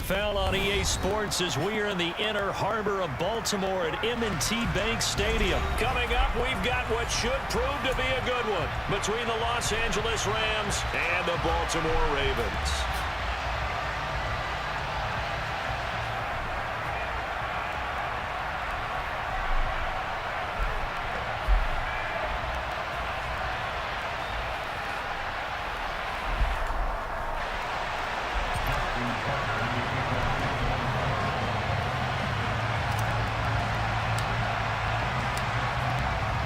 NFL on EA Sports as we are in the inner harbor of Baltimore at M&T Bank Stadium. Coming up, we've got what should prove to be a good one between the Los Angeles Rams and the Baltimore Ravens.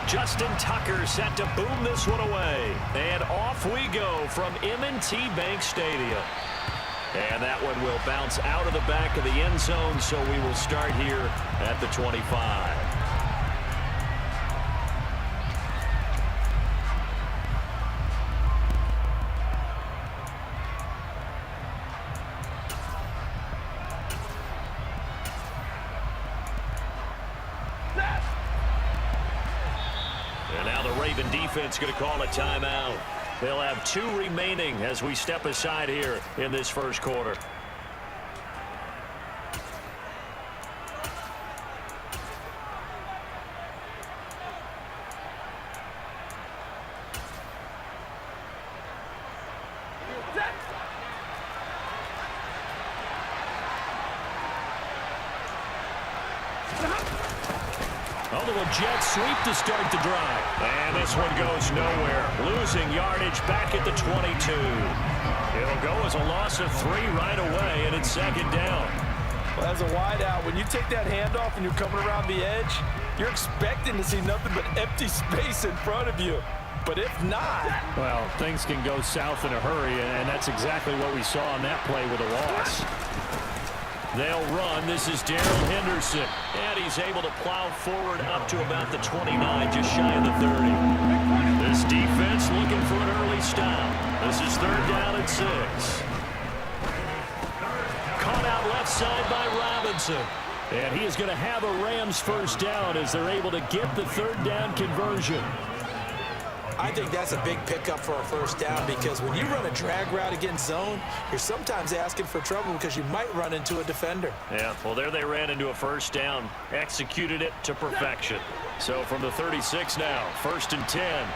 Justin Tucker set to boom this one away. And off we go from M&T Bank Stadium. And that one will bounce out of the back of the end zone, so we will start here at the 25. Defense going to call a timeout. They'll have 2 remaining as we step aside here in this first quarter. A little jet sweep to start the drive. And this one goes nowhere. Losing yardage back at the 22. It'll go as a loss of 3 right away, and it's second down. Well, as a wideout, when you take that handoff and you're coming around the edge, you're expecting to see nothing but empty space in front of you. But if not... well, things can go south in a hurry, and that's exactly what we saw on that play with a loss. They'll run. This is Darrell Henderson. And he's able to plow forward up to about the 29, just shy of the 30. This defense looking for an early stop. This is third down and 6. Caught out left side by Robinson. And he is going to have a Rams first down as they're able to get the third down conversion. I think that's a big pickup for a first down because when you run a drag route against zone, you're sometimes asking for trouble because you might run into a defender. Yeah, well, there they ran into a first down, executed it to perfection. So from the 36 now, first and 10.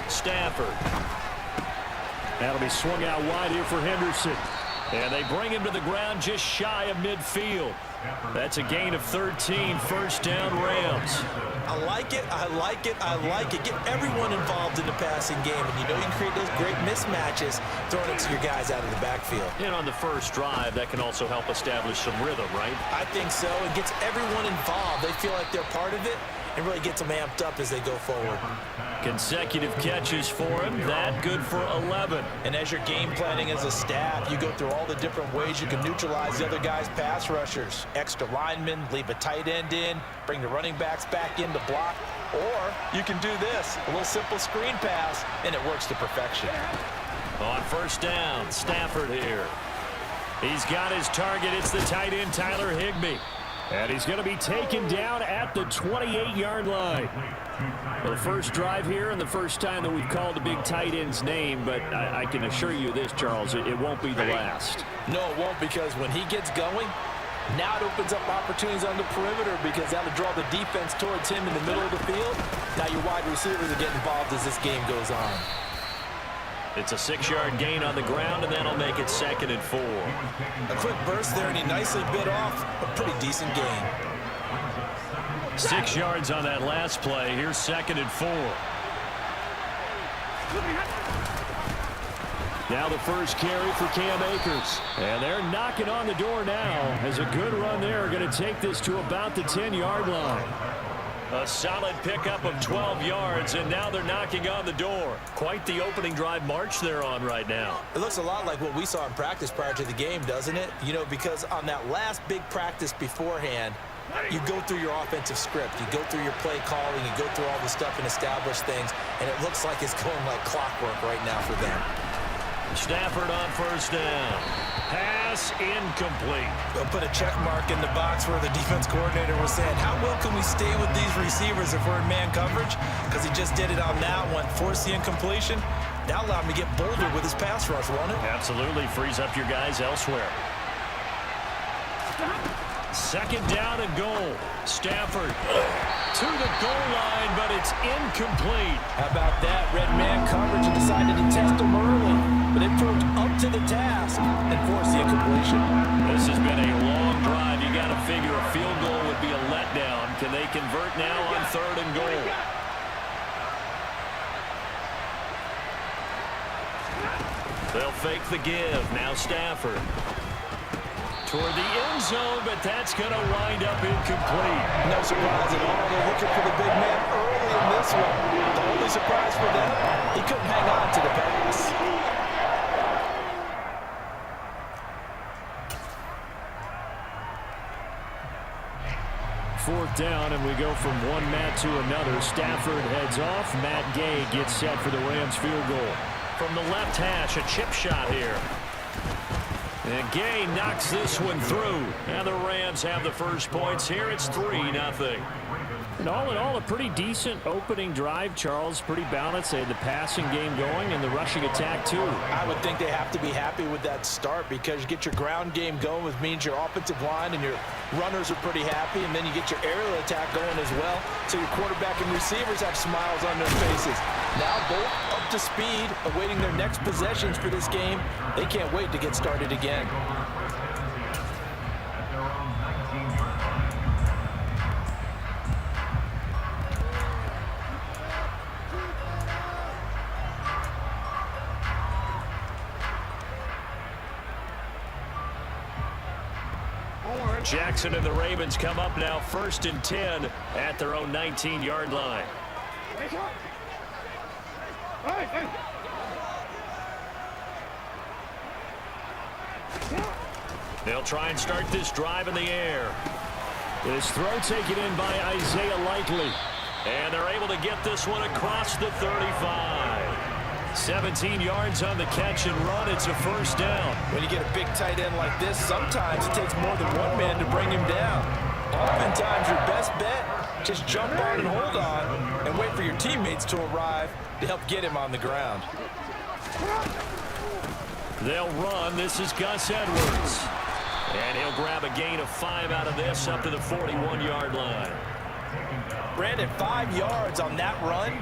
Stafford. That'll be swung out wide here for Henderson. And they bring him to the ground just shy of midfield. That's a gain of 13, first down Rams. I like it, I like it, I like it. Get everyone involved in the passing game, and you know you can create those great mismatches throwing it to your guys out of the backfield. And on the first drive, that can also help establish some rhythm, right? I think so. It gets everyone involved. They feel like they're part of it, and really gets them amped up as they go forward. Consecutive catches for him. That good for 11. And as you're game planning as a staff, you go through all the different ways you can neutralize the other guy's pass rushers. Extra linemen, leave a tight end in, bring the running backs back in to block. Or you can do this, a little simple screen pass, and it works to perfection. On first down, Stafford here. He's got his target. It's the tight end, Tyler Higbee. And he's going to be taken down at the 28-yard line. Well, the first drive here and the first time that we've called the big tight end's name, but I can assure you this, Charles, it won't be the last. No, it won't, because when he gets going, now it opens up opportunities on the perimeter because that'll draw the defense towards him in the middle of the field. Now your wide receivers are getting involved as this game goes on. It's a 6-yard gain on the ground, and that'll make it second and 4. A quick burst there, and he nicely bit off a pretty decent gain. 6 yards on that last play. Here's second and 4. Now the first carry for Cam Akers. And they're knocking on the door now as a good run there. Going to take this to about the 10-yard line. A solid pickup of 12 yards, and now they're knocking on the door. Quite the opening drive march they're on right now. It looks a lot like what we saw in practice prior to the game, doesn't it? You know, because on that last big practice beforehand, you go through your offensive script. You go through your play calling. You go through all the stuff and establish things, and it looks like it's going like clockwork right now for them. Stafford on first down. Pass incomplete. They'll put a check mark in the box where the defense coordinator was saying, how well can we stay with these receivers if we're in man coverage? Because he just did it on that one, forced the incompletion. That allowed him to get bolder with his pass rush, won't it? Absolutely. Frees up your guys elsewhere. Second down and goal. Stafford to the goal line, but it's incomplete. How about that? Red man coverage and decided to test him early. But it proved up to the task and forced the incompletion. This has been a long drive. You got to figure a field goal would be a letdown. Can they convert now on third and goal? They'll fake the give. Now Stafford. Toward the end zone, but that's going to wind up incomplete. No surprise at all. They're looking for the big man early in this one. The only surprise for them, he couldn't hang on to the pass. Fourth down, and we go from one Matt to another. Stafford heads off. Matt Gay gets set for the Rams field goal. From the left hash, a chip shot here. And Gay knocks this one through. And the Rams have the first points here. It's 3-0. And all in all, a pretty decent opening drive, Charles. Pretty balanced. They had the passing game going and the rushing attack, too. I would think they have to be happy with that start because you get your ground game going, which means your offensive line and your runners are pretty happy, and then you get your aerial attack going as well. So your quarterback and receivers have smiles on their faces. Now both up to speed, awaiting their next possessions for this game. They can't wait to get started again. Jackson and the Ravens come up now 1st and 10 at their own 19-yard line. They'll try and start this drive in the air. This throw taken in by Isaiah Likely. And they're able to get this one across the 35. 17 yards on the catch and run. It's a first down. When you get a big tight end like this, sometimes it takes more than one man to bring him down. Oftentimes, your best bet, just jump on and hold on and wait for your teammates to arrive to help get him on the ground. They'll run. This is Gus Edwards. And he'll grab a gain of 5 out of this up to the 41-yard line. Brandon, 5 yards on that run.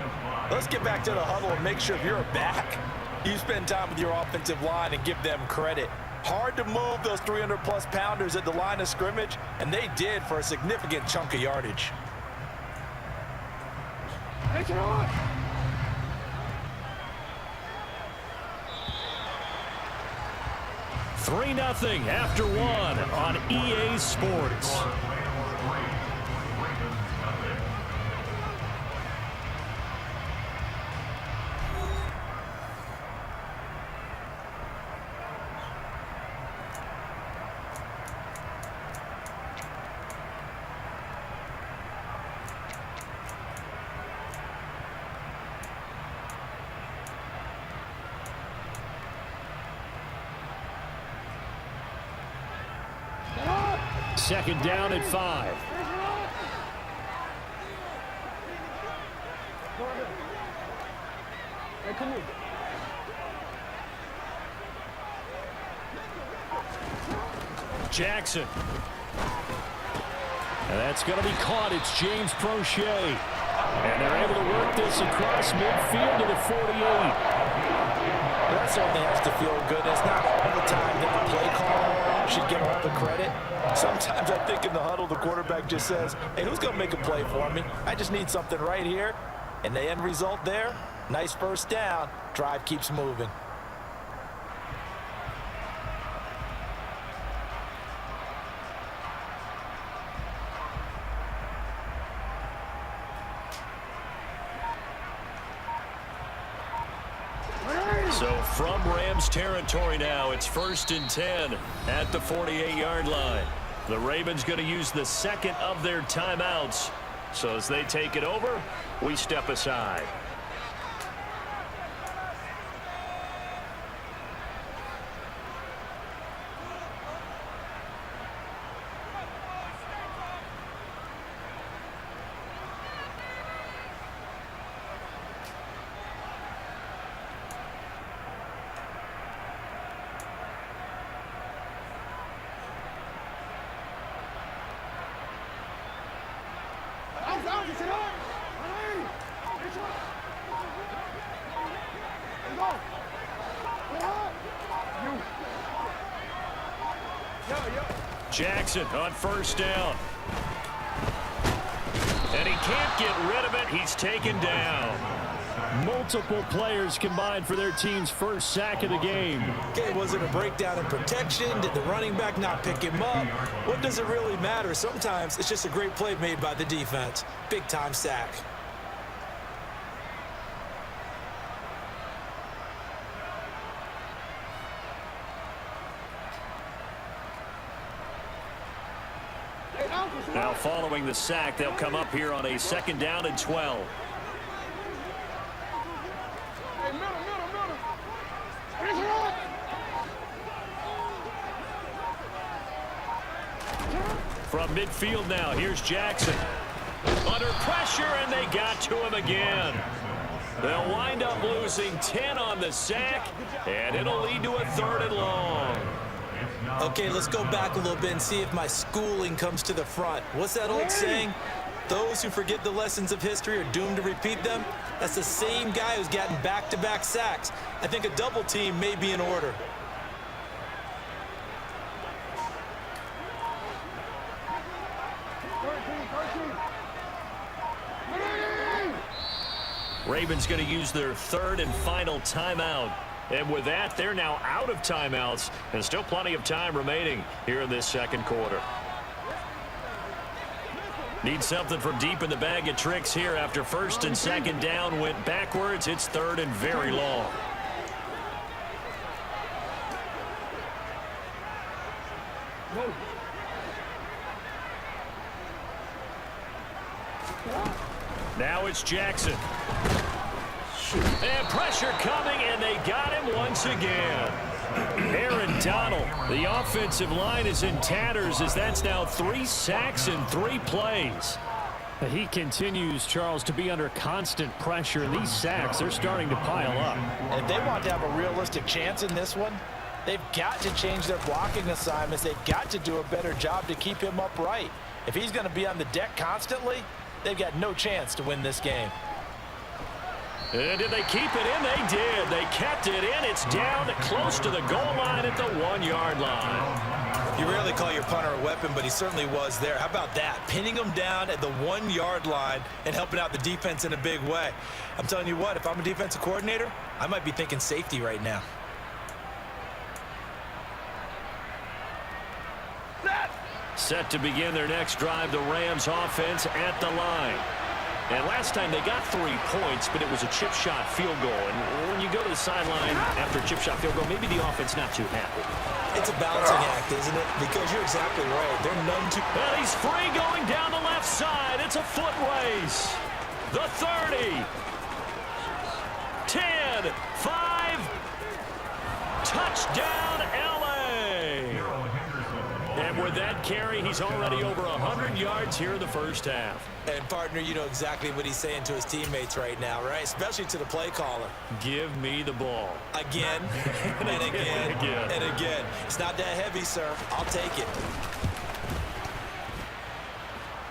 Let's get back to the huddle and make sure if you're a back, you spend time with your offensive line and give them credit. Hard to move those 300-plus pounders at the line of scrimmage, and they did for a significant chunk of yardage. 3-0 after one on EA Sports. Second down at 5. Jackson. And that's going to be caught. It's James Prochet. And they're able to work this across midfield to the 48. That certainly has to feel good. It's not all the time that the play call should get all the credit. Sometimes I think in the huddle, the quarterback just says, hey, who's going to make a play for me? I just need something right here. And the end result there, nice first down. Drive keeps moving. So from Rams territory now, it's 1st and 10 at the 48-yard line. The Ravens going to use the second of their timeouts. So as they take it over, we step aside. Jackson on first down. And he can't get rid of it. He's taken down. Multiple players combined for their team's first sack of the game. Okay, was it a breakdown in protection? Did the running back not pick him up? What does it really matter? Sometimes it's just a great play made by the defense. Big-time sack. Now following the sack, they'll come up here on a 2nd down and 12. From midfield now, here's Jackson. Under pressure, and they got to him again. They'll wind up losing 10 on the sack, and it'll lead to a 3rd and long. Okay, let's go back a little bit and see if my schooling comes to the front. What's that old saying? Those who forget the lessons of history are doomed to repeat them. That's the same guy who's gotten back-to-back sacks. I think a double team may be in order. Ravens going to use their 3rd and final timeout. And with that, they're now out of timeouts, and still plenty of time remaining here in this 2nd quarter. Need something from deep in the bag of tricks here after 1st and 2nd down went backwards. It's 3rd and very long. Now it's Jackson. And pressure coming, and they got him once again. Aaron Donald, the offensive line is in tatters as that's now 3 sacks in 3 plays. He continues, Charles, to be under constant pressure, and these sacks are starting to pile up. And if they want to have a realistic chance in this one, they've got to change their blocking assignments. They've got to do a better job to keep him upright. If he's going to be on the deck constantly, they've got no chance to win this game. And did they keep it in? They did. They kept it in. It's down close to the goal line at the 1-yard line. You rarely call your punter a weapon, but he certainly was there. How about that? Pinning him down at the 1-yard line and helping out the defense in a big way. I'm telling you what, if I'm a defensive coordinator, I might be thinking safety right now. Set to begin their next drive, the Rams offense at the line. And last time they got 3 points, but it was a chip shot field goal. And when you go to the sideline after a chip shot field goal, maybe the offense not too happy. It's a balancing act, isn't it? Because you're exactly right. They're none too... And he's free going down the left side. It's a foot race. The 30. 10, 5. Touchdown, L.A. And with that carry, he's already over 100 yards here in the first half. And, partner, you know exactly what he's saying to his teammates right now, right? Especially to the play caller. Give me the ball. Again, and again, and again. It's not that heavy, sir. I'll take it.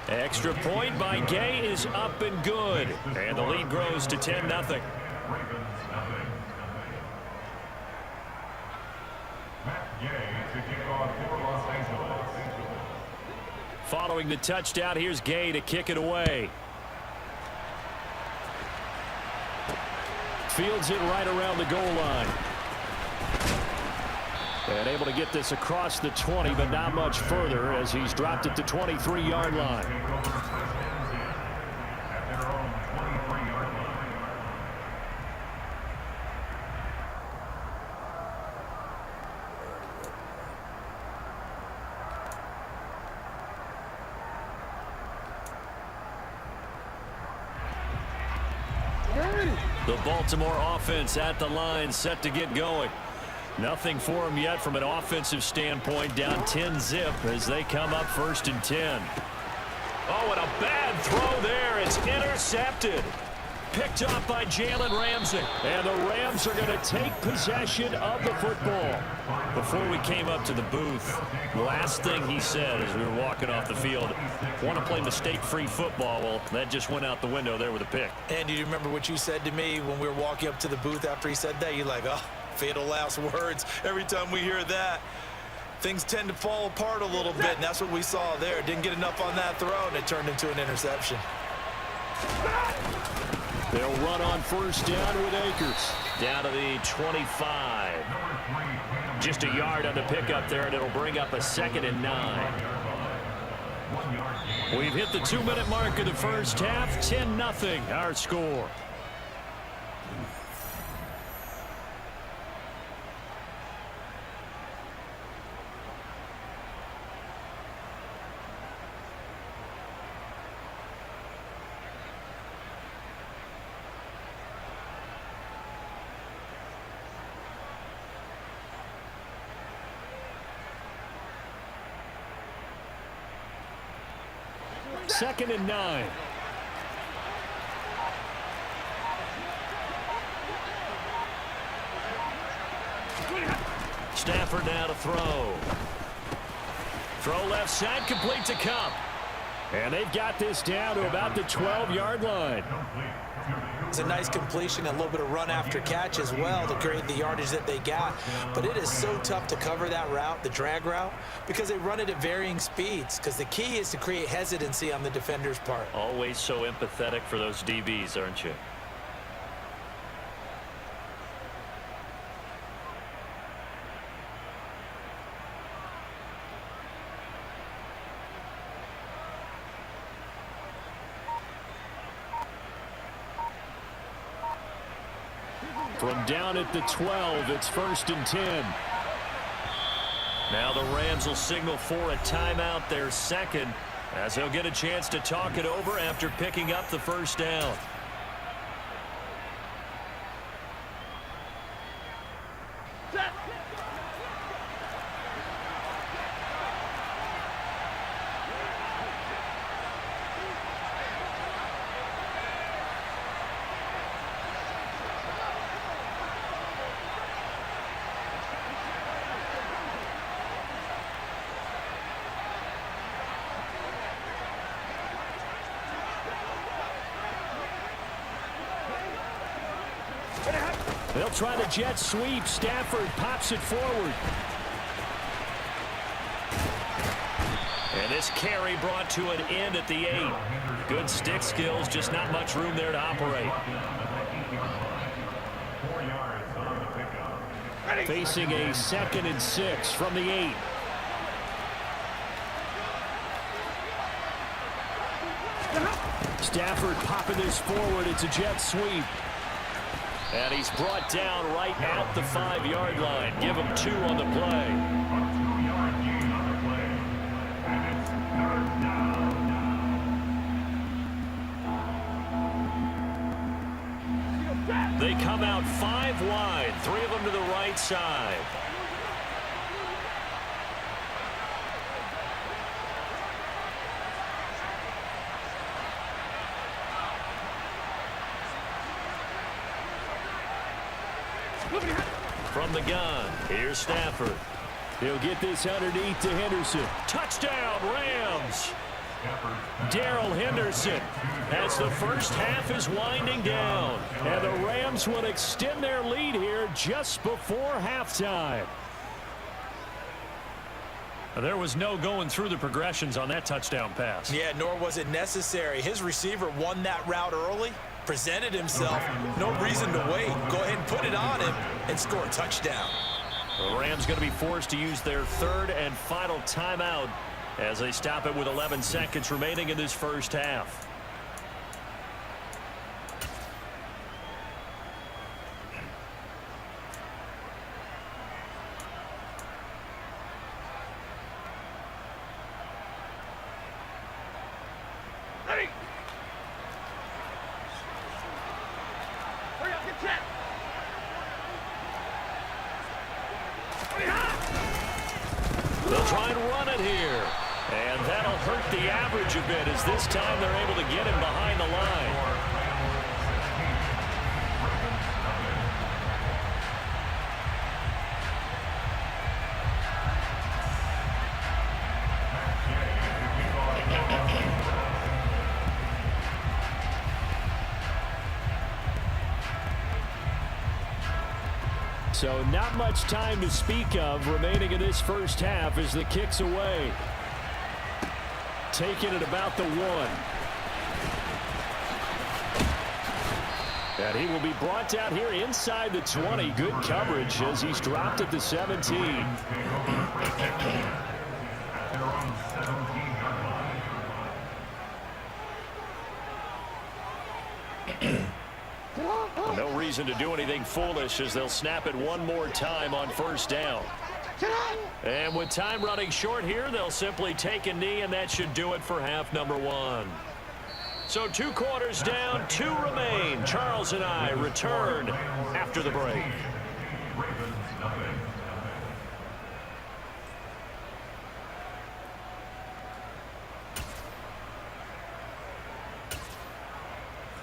Extra point by Gay is up and good. And the lead grows to 10-0. Following the touchdown, here's Gay to kick it away. Fields it right around the goal line. And able to get this across the 20, but not much further as he's dropped it to 23-yard line. The Baltimore offense at the line, set to get going. Nothing for them yet from an offensive standpoint, down 10-zip as they come up 1st and 10. Oh, and a bad throw there. It's intercepted. Picked up by Jalen Ramsey. And the Rams are going to take possession of the football. Before we came up to the booth, the last thing he said as we were walking off the field, want to play mistake-free football. Well, that just went out the window there with a pick. And do you remember what you said to me when we were walking up to the booth after he said that? You're like, oh, fatal last words every time we hear that. things tend to fall apart a little bit, and that's what we saw there. Didn't get enough on that throw, and it turned into an interception. They'll run on first down with Akers. Down to the 25. Just a yard on the pickup there, and it'll bring up a 2nd and 9. We've hit the 2-minute mark of the first half. 10-0 our score. Second and 9. Stafford now to throw. Throw left side, complete to Cup. And they've got this down to about the 12-yard line. It's a nice completion, a little bit of run after catch as well to create the yardage that they got. But it is so tough to cover that route, the drag route, because they run it at varying speeds. Because the key is to create hesitancy on the defender's part. Always so empathetic for those DBs, aren't you? From down at the 12, it's 1st and 10. Now the Rams will signal for a timeout, their second, as they'll get a chance to talk it over after picking up the first down. They'll try the jet sweep. Stafford pops it forward. And this carry brought to an end at the 8. Good stick skills, just not much room there to operate. Facing a 2nd and 6 from the 8. Stafford popping this forward. It's a jet sweep. And he's brought down right at the 5-yard line. Give him 2 on the play. They come out 5 wide, 3 of them to the right side. From the gun, here's Stafford. He'll get this underneath to Henderson. Touchdown, Rams! Darrell Henderson as the first half is winding down. And the Rams will extend their lead here just before halftime. There was no going through the progressions on that touchdown pass. Yeah, nor was it necessary. His receiver won that route early, presented himself. No reason to wait. Go ahead and put it on him and score a touchdown. The Rams going to be forced to use their 3rd and final timeout as they stop it with 11 seconds remaining in this first half. They'll try and run it here. And that'll hurt the average a bit as this time they're able to get him behind the line. So not much time to speak of remaining in this first half as the kick's away. Taking it about the 1. And he will be brought down here inside the 20. Good coverage as he's dropped at the 17. No reason to do anything foolish as they'll snap it one more time on first down. And with time running short here, they'll simply take a knee, and that should do it for half number 1. So 2 quarters down, 2 remain. Charles and I return after the break.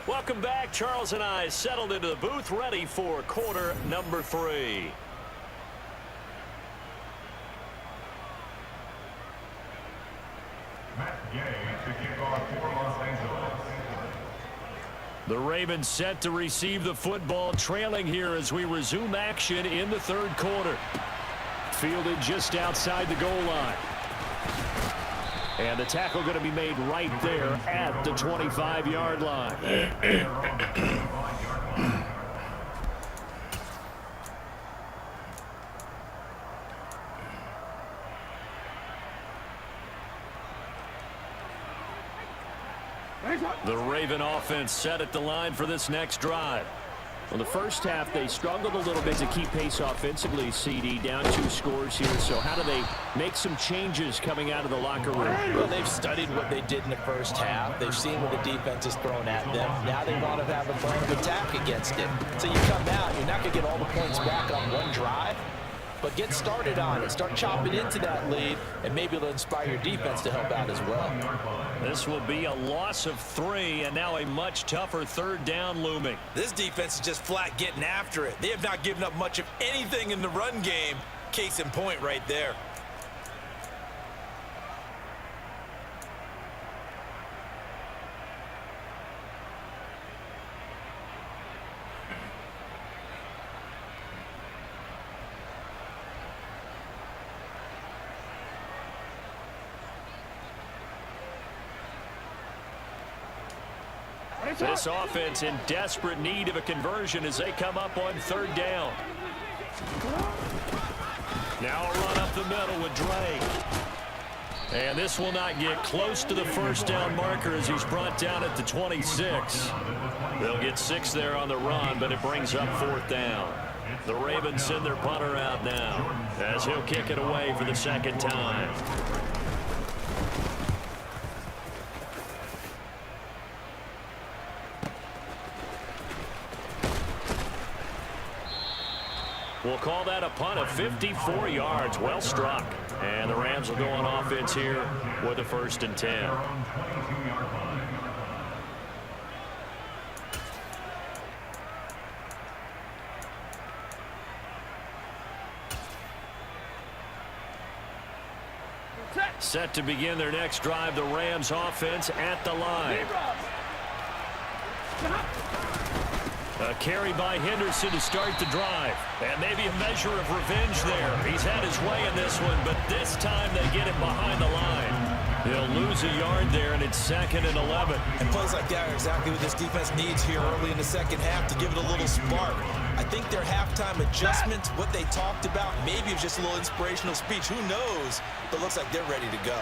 Welcome back. Charles and I settled into the booth, ready for quarter number 3. The Ravens set to receive the football, trailing here as we resume action in the 3rd quarter. Fielded just outside the goal line. And the tackle going to be made right there at the 25-yard line. The Raven offense set at the line for this next drive. Well, the first half, they struggled a little bit to keep pace offensively, CD, down 2 scores here. So how do they make some changes coming out of the locker room? Well, they've studied what they did in the first half. They've seen what the defense has thrown at them. Now they want to have a plan of attack against it. So you come out, you're not going to get all the points back on one drive, but get started on it. Start chopping into that lead, and maybe it'll inspire your defense to help out as well. This will be a loss of 3, and now a much tougher 3rd down looming. This defense is just flat getting after it. They have not given up much of anything in the run game. Case in point right there. This offense in desperate need of a conversion as they come up on 3rd down. Now a run up the middle with Drake. And this will not get close to the 1st down marker as he's brought down at the 26. They'll get 6 there on the run, but it brings up 4th down. The Ravens send their punter out now as he'll kick it away for the 2nd time. We'll call that a punt of 54 yards. Well struck. And the Rams will go on offense here with a 1st and 10. Set to begin their next drive, the Rams offense at the line. A carry by Henderson to start the drive. And maybe a measure of revenge there. He's had his way in this one, but this time they get him behind the line. They'll lose a yard there, and it's 2nd and 11. And plays like that are exactly what this defense needs here early in the 2nd half to give it a little spark. I think their halftime adjustment, what they talked about, maybe it was just a little inspirational speech. Who knows? But looks like they're ready to go.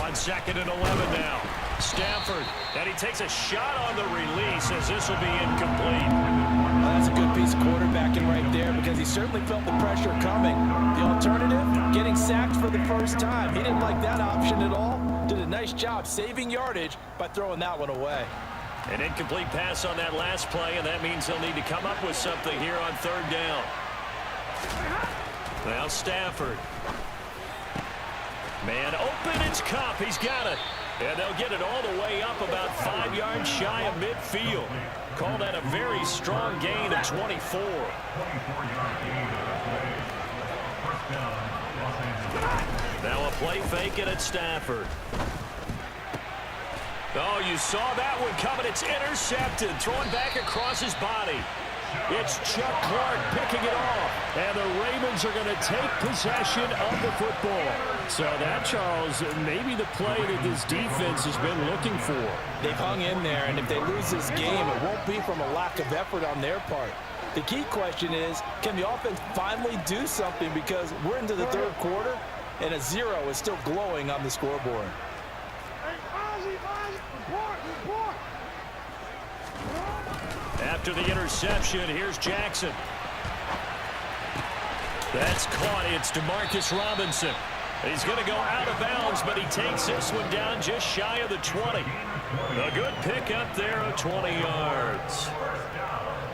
On 2nd and 11 now. Stafford, and he takes a shot on the release as this will be incomplete. Well, that's a good piece of quarterbacking right there because he certainly felt the pressure coming. The alternative, getting sacked for the 1st time. He didn't like that option at all. Did a nice job saving yardage by throwing that one away. An incomplete pass on that last play, and that means they'll need to come up with something here on 3rd down. Now Stafford. Man open, it's Cup. He's got it. And they'll get it all the way up about 5 yards shy of midfield. Call that a very strong gain of 24. Now a play fake it at Stafford. Oh, you saw that one coming. It's intercepted. Throwing back across his body. It's Chuck Clark picking it off. And the Ravens are going to take possession of the football. So that, Charles, maybe the play that this defense has been looking for. They've hung in there, and if they lose this game, it won't be from a lack of effort on their part. The key question is, can the offense finally do something, because we're into the third quarter, and a 0 is still glowing on the scoreboard. After the interception, here's Jackson. That's caught. It's DeMarcus Robinson. He's going to go out of bounds, but he takes this one down just shy of the 20. A good pickup there of 20 yards.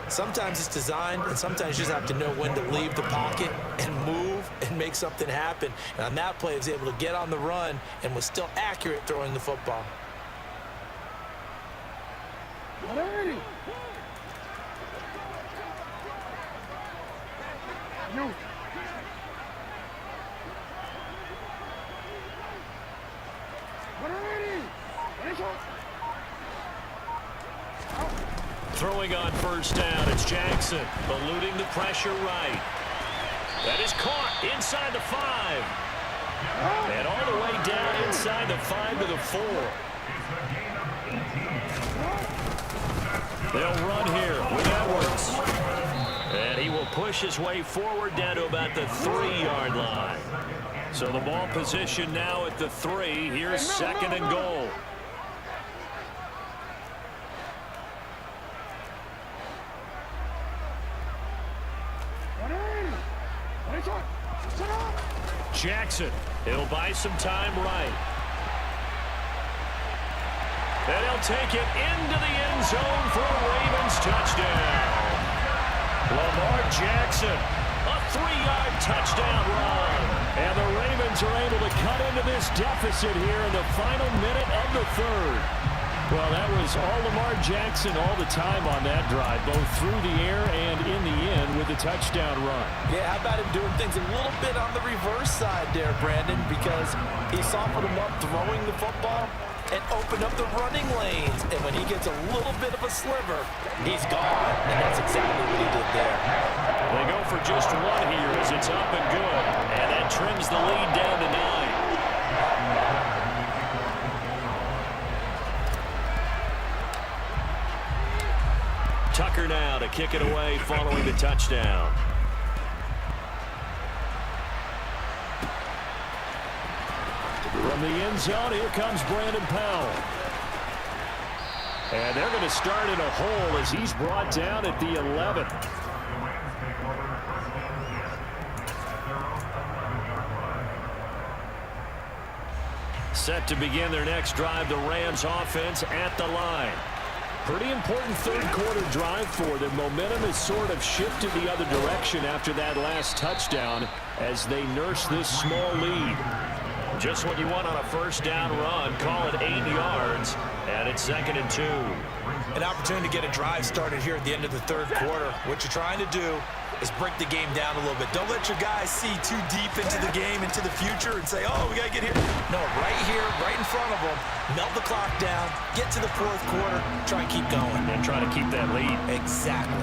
Sometimes it's designed, and sometimes you just have to know when to leave the pocket and move and make something happen. And on that play, he was able to get on the run and was still accurate throwing the football. Throwing on first down, it's Jackson, eluding the pressure right. That is caught inside the 5. And all the way down inside the 5 to the 4. They'll run here with Edwards. And he will push his way forward down to about the 3-yard line. So the ball position now at the 3. Here's second and goal. Jackson, he'll buy some time right. And he'll take it into the end zone for a Ravens touchdown. Lamar Jackson, a 3-yard touchdown run. And the Ravens are able to cut into this deficit here in the final minute of the third. Well, that was all Lamar Jackson all the time on that drive, both through the air and in the end with the touchdown run. Yeah, how about him doing things a little bit on the reverse side there, Brandon, because he softened him up throwing the football and opened up the running lanes. And when he gets a little bit of a sliver, he's gone. And that's exactly what he did there. They go for just one here as it's up and good. And that trims the lead down to 9. Tucker now to kick it away following the touchdown. From the end zone, here comes Brandon Powell. And they're going to start in a hole as he's brought down at the 11. Set to begin their next drive, the Rams offense at the line. Pretty important third quarter drive for them. Momentum has sort of shifted the other direction after that last touchdown as they nurse this small lead. Just what you want on a first down run. Call it 8 yards, and it's 2nd and 2. An opportunity to get a drive started here at the end of the third quarter. What you're trying to do is break the game down a little bit. Don't let your guys see too deep into the game, into the future, and say, oh, we got to get here. No, right here, right in front of them, melt the clock down, get to the fourth quarter, try and keep going. And try to keep that lead. Exactly.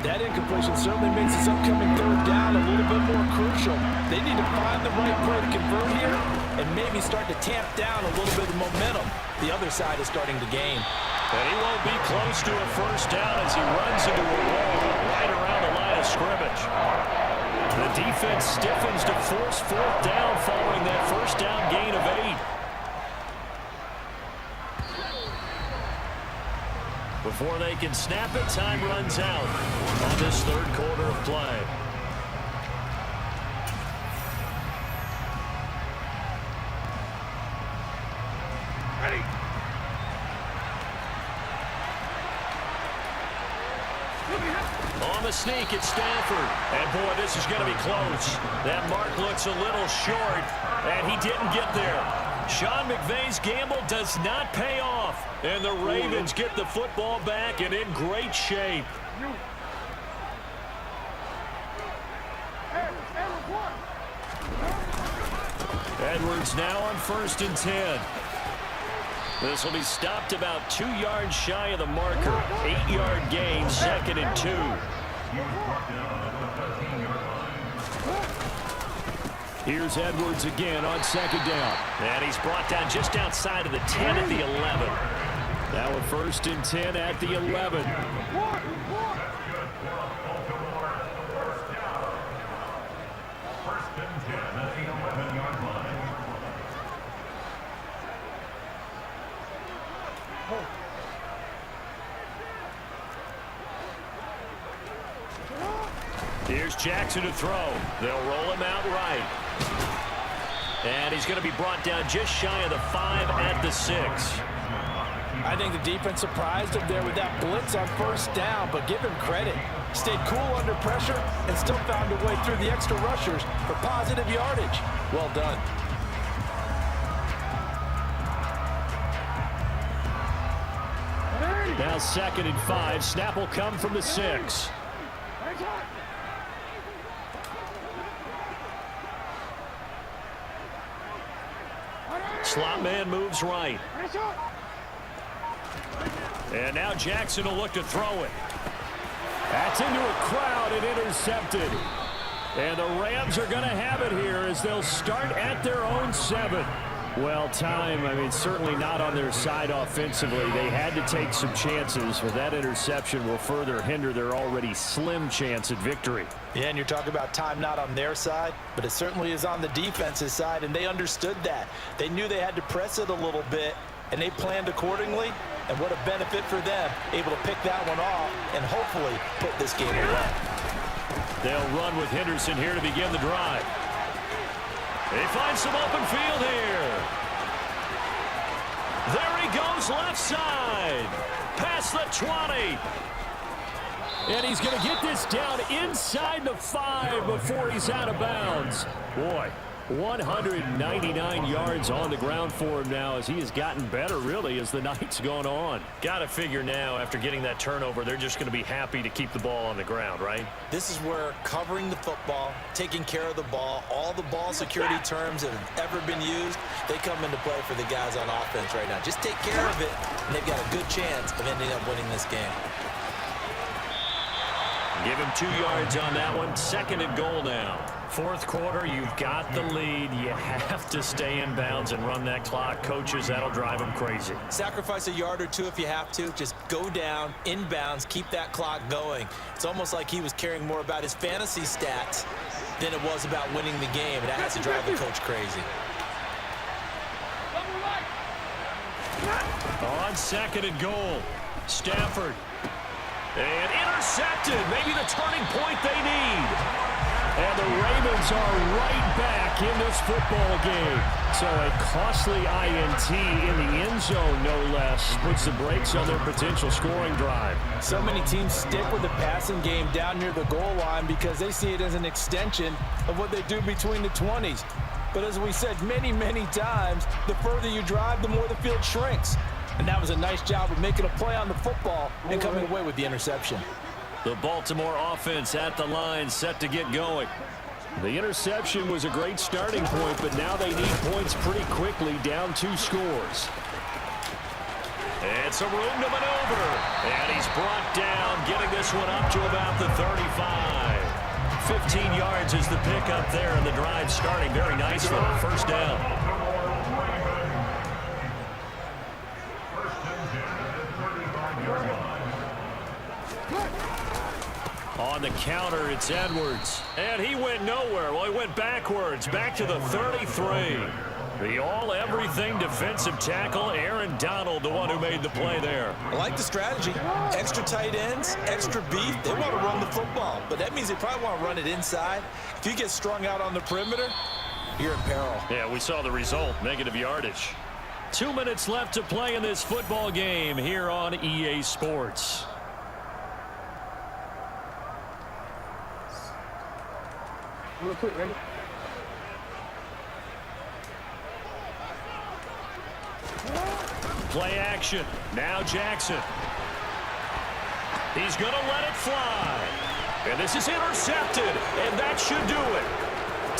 That incompletion certainly makes this upcoming third down a little bit more crucial. They need to find the right play to convert here and maybe start to tamp down a little bit of momentum. The other side is starting to gain. And he won't be close to a first down as he runs into a wall right around the line of scrimmage. The defense stiffens to force fourth down following that first down gain of 8. Before they can snap it, time runs out on this third quarter of play. Ready. On the sneak, it's Stafford. And boy, this is going to be close. That mark looks a little short, and he didn't get there. Sean McVay's gamble does not pay off. And the Ravens get the football back and in great shape. Edwards now on 1st and 10. This will be stopped about 2 yards shy of the marker. 8-yard gain, 2nd and 2. Here's Edwards again on second down. And he's brought down just outside of the 10 at the 11. Now a 1st and 10 at the 11. Here's Jackson to throw. They'll roll him out right. And he's going to be brought down just shy of the 5 at the 6. I think the defense surprised him there with that blitz on 1st down, but give him credit. Stayed cool under pressure and still found a way through the extra rushers for positive yardage. Well done. Now 2nd and 5. Snap will come from the 6. Slot man moves right. And now Jackson will look to throw it. That's into a crowd and intercepted. And the Rams are going to have it here as they'll start at their own 7. Well, time, certainly not on their side offensively. They had to take some chances, but that interception will further hinder their already slim chance at victory. Yeah, and you're talking about time not on their side, but it certainly is on the defense's side, and they understood that. They knew they had to press it a little bit, and they planned accordingly, and what a benefit for them, able to pick that one off and hopefully put this game away. They'll run with Henderson here to begin the drive. They find some open field here. There he goes left side. Past the 20. And he's going to get this down inside the 5 before he's out of bounds. Boy, 199 yards on the ground for him now as he has gotten better, really, as the night's gone on. Got to figure now, after getting that turnover, they're just going to be happy to keep the ball on the ground, right? This is where covering the football, taking care of the ball, all the ball security terms that have ever been used, they come into play for the guys on offense right now. Just take care of it, and they've got a good chance of ending up winning this game. Give him 2 yards on that one. 2nd and goal now. 4th quarter, you've got the lead. You have to stay in bounds and run that clock. Coaches, that'll drive them crazy. Sacrifice a yard or 2 if you have to. Just go down, in bounds, keep that clock going. It's almost like he was caring more about his fantasy stats than it was about winning the game. And that has to drive the coach crazy. On 2nd and goal, Stafford. And intercepted. Maybe the turning point they need. And the Ravens are right back in this football game. So a costly INT in the end zone, no less, puts the brakes on their potential scoring drive. So many teams stick with the passing game down near the goal line because they see it as an extension of what they do between the 20s. But as we said many, many times, the further you drive, the more the field shrinks. And that was a nice job of making a play on the football and coming away with the interception. The Baltimore offense at the line, set to get going. The interception was a great starting point, but now they need points pretty quickly, down 2 scores. And some room to maneuver. And he's brought down, getting this one up to about the 35. 15 yards is the pickup there, and the drive starting very nicely. 1st down. On the counter, it's Edwards. And he went nowhere. Well, he went backwards, back to the 33. The all-everything defensive tackle, Aaron Donald, the one who made the play there. I like the strategy. Extra tight ends, extra beef. They want to run the football, but that means they probably want to run it inside. If you get strung out on the perimeter, you're in peril. Yeah, we saw the result, negative yardage. 2 minutes left to play in this football game here on EA Sports. Real quick, ready? Play action. Now Jackson. He's going to let it fly. And this is intercepted. And that should do it.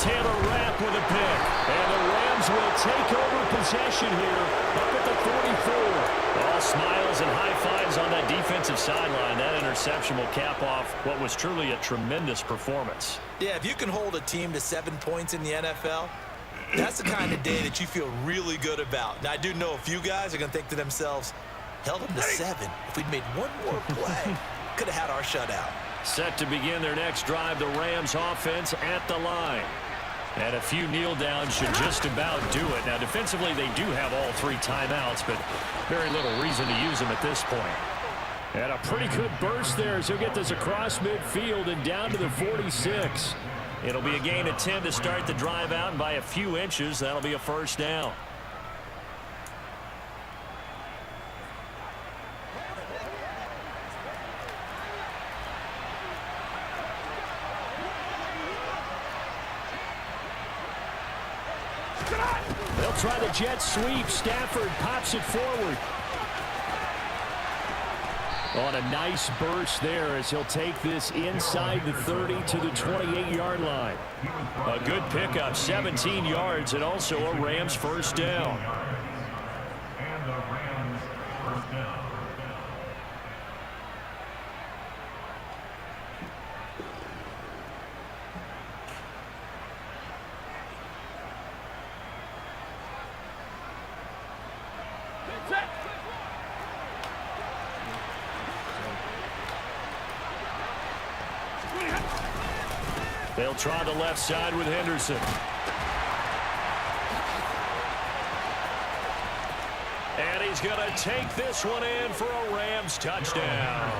Taylor Rapp with a pick. And the Rams will take over possession here up at the 44. All smiles and high fives on that defensive sideline. That interception will cap off what was truly a tremendous performance. Yeah, if you can hold a team to 7 points in the NFL, that's the kind of day that you feel really good about. Now, I do know a few guys are going to think to themselves, held them to 7. If we'd made one more play, could have had our shutout. Set to begin their next drive, the Rams offense at the line. And a few kneel downs should just about do it. Now, defensively, they do have all 3 timeouts, but very little reason to use them at this point. And a pretty good burst there as he'll get this across midfield and down to the 46. It'll be a gain of 10 to start the drive out, and by a few inches, that'll be a first down. They'll try the jet sweep. Stafford pops it forward. On a nice burst there as he'll take this inside the 30 to the 28-yard line. A good pickup, 17 yards, and also a Rams first down. They'll try the left side with Henderson. And he's going to take this one in for a Rams touchdown.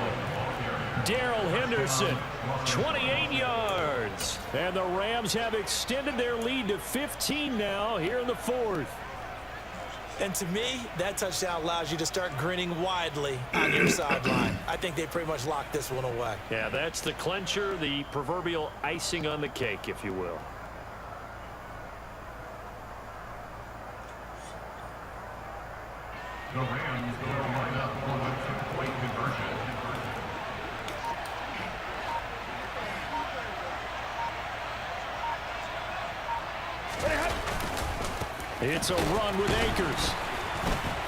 Darrell Henderson, 28 yards. And the Rams have extended their lead to 15 now here in the 4th. And to me, that touchdown allows you to start grinning widely on your sideline. I think they pretty much locked this one away. Yeah, that's the clincher, the proverbial icing on the cake, if you will. The Rams go to line up for the two-point conversion. It's a run with Akers.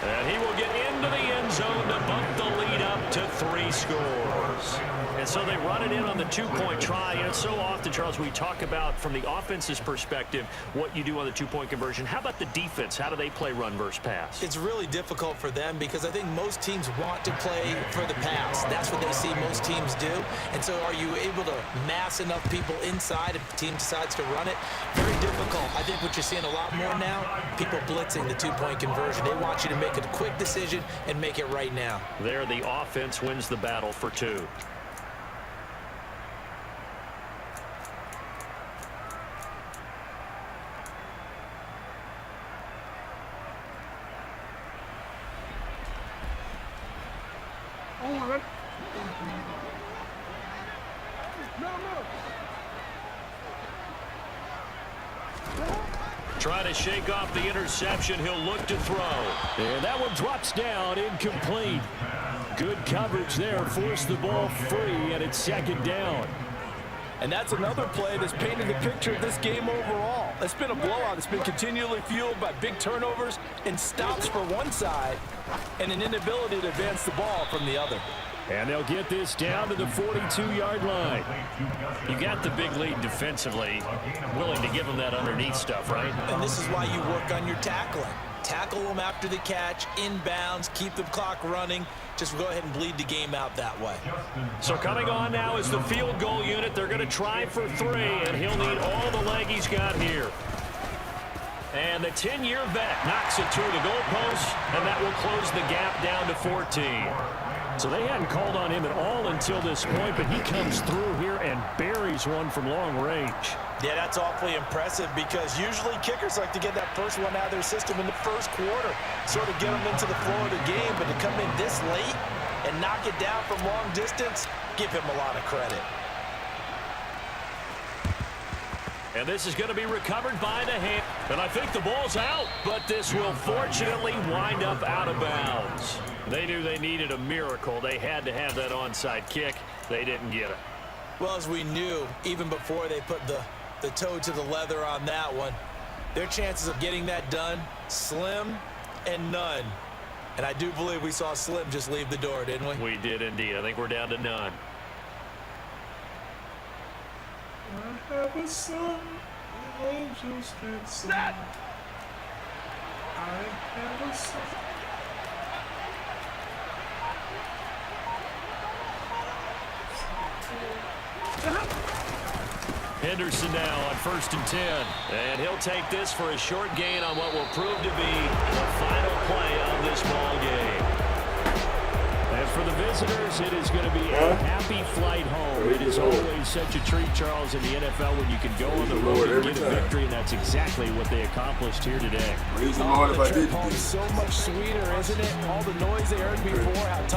And he will get into the end zone to bump the lead up to 3 scores. And so they run it in on the 2-point try. And so often, Charles, we talk about from the offense's perspective what you do on the 2-point conversion. How about the defense? How do they play run versus pass? It's really difficult for them because I think most teams want to play for the pass. That's what they see most teams do. And so are you able to mass enough people inside if the team decides to run it? Very difficult. I think what you're seeing a lot more now, people blitzing the 2-point conversion. They want you to make a quick decision and make it right now. There, the offense wins the battle for 2. Try to shake off the interception. He'll look to throw. And that one drops down, incomplete. Good coverage there. Forced the ball free, and it's 2nd down. And that's another play that's painted the picture of this game overall. It's been a blowout. It's been continually fueled by big turnovers and stops for one side and an inability to advance the ball from the other. And they'll get this down to the 42-yard line. You got the big lead defensively, willing to give them that underneath stuff, right? And this is why you work on your tackling. Tackle them after the catch, inbounds, keep the clock running. Just go ahead and bleed the game out that way. So coming on now is the field goal unit. They're going to try for 3, and he'll need all the leg he's got here. And the 10-year vet knocks it through the goalpost, and that will close the gap down to 14. So they hadn't called on him at all until this point, but he comes through here and buries one from long range. Yeah, that's awfully impressive because usually kickers like to get that first one out of their system in the first quarter, sort of get them into the flow of the game, but to come in this late and knock it down from long distance, give him a lot of credit. And this is going to be recovered by the hand. And I think the ball's out, but this will fortunately wind up out of bounds. They knew they needed a miracle. They had to have that onside kick. They didn't get it. Well, as we knew, even before they put the toe to the leather on that one, their chances of getting that done, slim and none. And I do believe we saw Slim just leave the door, didn't we? We did indeed. I think we're down to none. I have a son, the angels can sing. I have a son. Henderson now on 1st and 10. And he'll take this for a short gain on what will prove to be the final play of this ball game. And for the visitors, it is going to be a happy flight home. It is always such a treat, Charles, in the NFL when you can go on the road and get a victory, and that's exactly what they accomplished here today. Praise the Lord if I did. So much sweeter, isn't it? All the noise they heard before, how tough